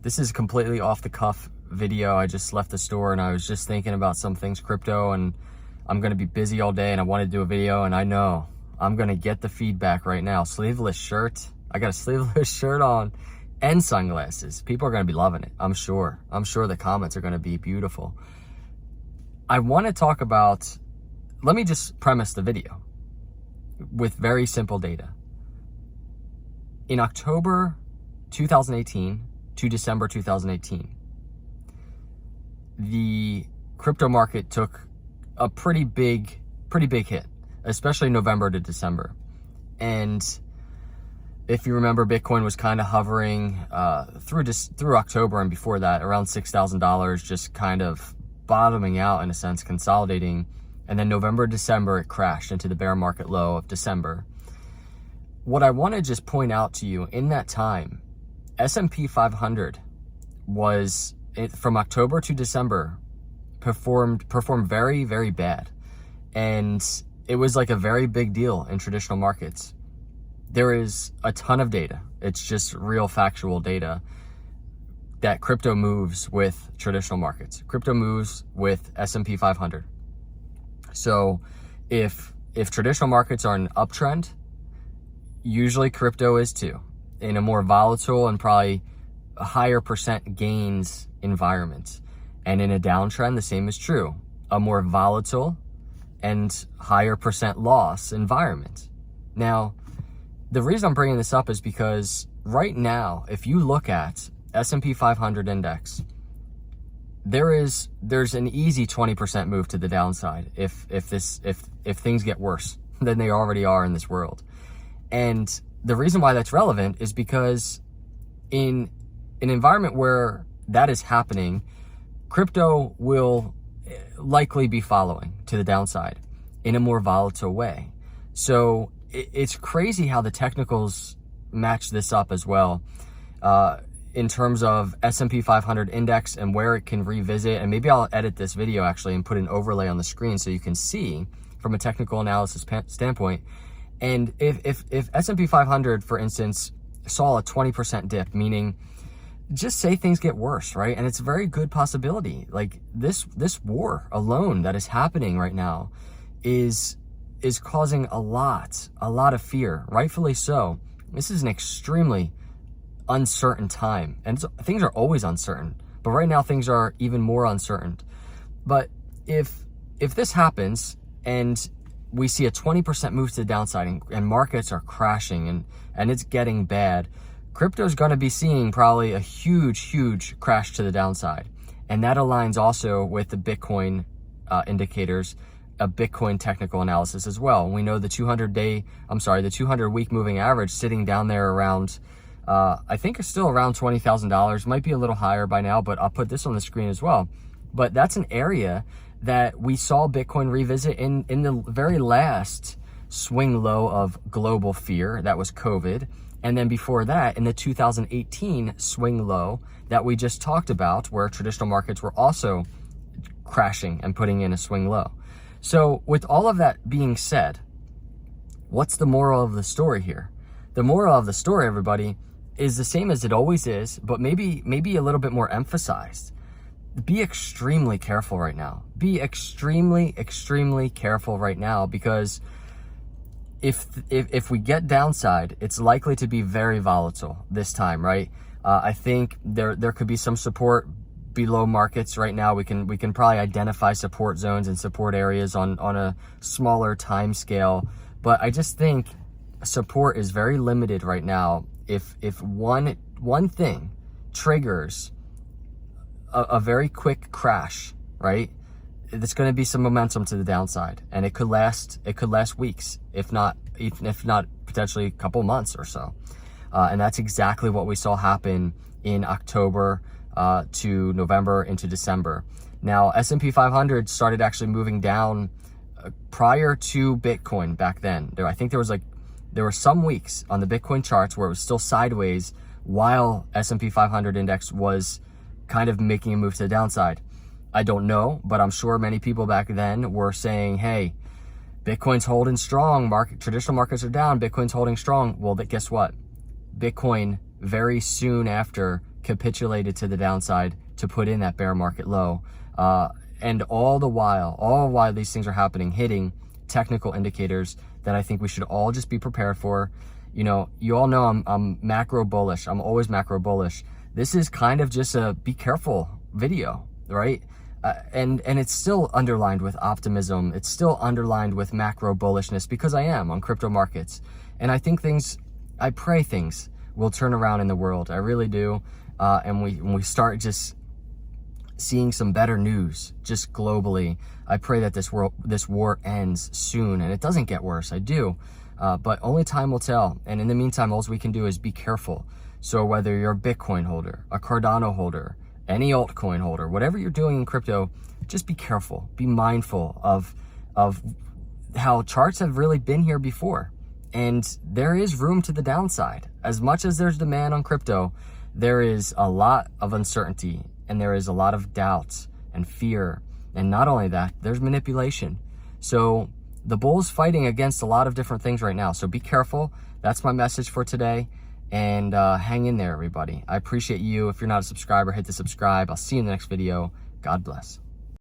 This is completely off the cuff video. I just left the store and I was just thinking about some things crypto, and I'm going to be busy all day and I want to do a video, and I know I'm going to get the feedback right now. Sleeveless shirt. I got a sleeveless shirt on and sunglasses. People are going to be loving it. I'm sure the comments are going to be beautiful. I want to talk about, let me just premise the video with very simple data. In October 2018 to December 2018, the crypto market took a pretty big hit, especially November to December. And if you remember, Bitcoin was kind of hovering through October and before that around $6,000, just kind of bottoming out in a sense, consolidating. And then November, December, it crashed into the bear market low of December. What I want to just point out to you, in that time, S&P 500 was, from October to December, performed very, very bad. And it was like a very big deal in traditional markets. There is a ton of data. It's just real factual data that crypto moves with traditional markets. Crypto moves with S&P 500. So if traditional markets are an uptrend, usually crypto is too, in a more volatile and probably a higher percent gains environment. And in a downtrend, the same is true, a more volatile and higher percent loss environment. Now, the reason I'm bringing this up is because right now, if you look at S&P 500 index, there's an easy 20% move to the downside if things get worse than they already are in this world. And the reason why that's relevant is because in an environment where that is happening, crypto will likely be following to the downside in a more volatile way. So it's crazy how the technicals match this up as well, in terms of S&P 500 index and where it can revisit. And maybe I'll edit this video actually and put an overlay on the screen so you can see from a technical analysis standpoint. And if S&P 500, for instance, saw a 20% dip, meaning just say things get worse, right? And it's a very good possibility. Like this war alone that is happening right now is causing a lot of fear, rightfully so. This is an extremely uncertain time, and things are always uncertain, but right now things are even more uncertain. But if this happens and we see a 20% move to the downside and markets are crashing and it's getting bad, crypto is going to be seeing probably a huge crash to the downside. And that aligns also with the Bitcoin indicators, a Bitcoin technical analysis as well. We know the 200 week moving average sitting down there around, I think it's still around $20,000, might be a little higher by now, but I'll put this on the screen as well. But that's an area that we saw Bitcoin revisit in the very last swing low of global fear, that was COVID. And then before that, in the 2018 swing low that we just talked about, where traditional markets were also crashing and putting in a swing low. So with all of that being said, what's the moral of the story here? The moral of the story, everybody, is the same as it always is, but maybe a little bit more emphasized. Be extremely careful right now. Be extremely careful right now, because if we get downside, it's likely to be very volatile this time, right? I think there could be some support below markets right now. We can probably identify support zones and support areas on a smaller time scale, but I just think support is very limited right now. If one thing triggers a very quick crash, right, there's going to be some momentum to the downside, and it could last weeks, if not potentially a couple months or so. And that's exactly what we saw happen in October to November into December. Now, S&P 500 started actually moving down prior to Bitcoin back then. I think there were some weeks on the Bitcoin charts where it was still sideways while S&P 500 index was kind of making a move to the downside. I don't know, but I'm sure many people back then were saying, hey, Bitcoin's holding strong, traditional markets are down, Bitcoin's holding strong. Well, but guess what? Bitcoin very soon after capitulated to the downside to put in that bear market low. And all while these things are happening, hitting technical indicators that I think we should all just be prepared for. You know, you all know I'm macro bullish. I'm always macro bullish. This is kind of just a be careful video, right? And it's still underlined with optimism. It's still underlined with macro bullishness because I am on crypto markets. And I think I pray things will turn around in the world. I really do. And we start just seeing some better news just globally. I pray that this war ends soon and it doesn't get worse. I do. But only time will tell. And in the meantime, all we can do is be careful. So whether you're a Bitcoin holder, a Cardano holder, any altcoin holder, whatever you're doing in crypto, just be careful. Be mindful of how charts have really been here before. And there is room to the downside. As much as there's demand on crypto, there is a lot of uncertainty and there is a lot of doubts and fear. And not only that, there's manipulation. So the bull's fighting against a lot of different things right now. So be careful. That's my message for today. And hang in there, everybody. I appreciate you. If you're not a subscriber, hit the subscribe. I'll see you in the next video. God bless.